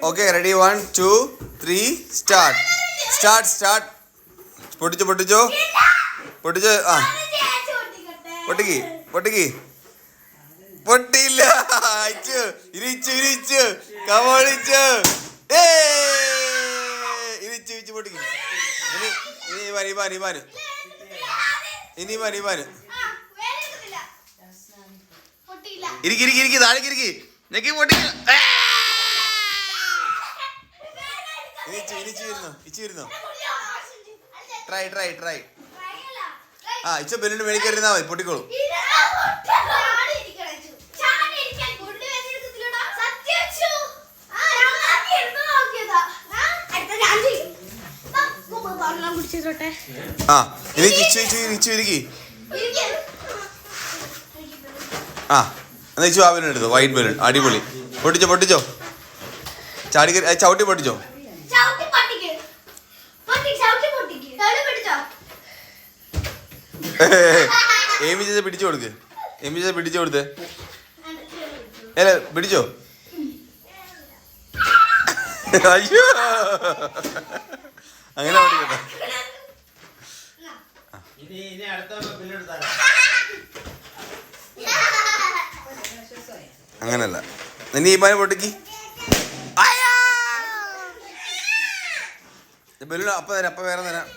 Okay ready 1 2 3 start. പൊട്ടിച്ചോ. ആ പൊട്ടിക്ക്. പൊട്ടിയില്ല. ഇരിച്ചു കമോളിച്ചു. ഇരിച്ചു പൊട്ടിക്ക്. ഇനി ഇരിക്കി താഴേക്ക് നെക്കി പൊട്ടിക്ക. ഇച്ചിരുന്നോ ട്രൈ. ആ ഇച്ച ബെല്ലിന് മേടിക്കരുന്നാ മതി, പൊട്ടിക്കോളൂ. ആ ഇനി ഇച്ചു ഇരിക്കി. ആ എന്നാ ഇച്ചു ആ ബലൂൺ എടുത്തോ, വൈറ്റ് ബലൂൺ. അടിപൊളി. പൊട്ടിച്ചോ. ചവിട്ടി പൊട്ടിച്ചോ. ഏമി ചേച്ചി പിടിച്ചു കൊടുത്ത്. പിടിച്ചോ. അയ്യോ അങ്ങനെ പഠിക്കട്ടെ. അങ്ങനല്ല, നീ ഈ പാന പൊട്ടിക്ക്. ബലൂൺ അപ്പ വേറെ തരാം.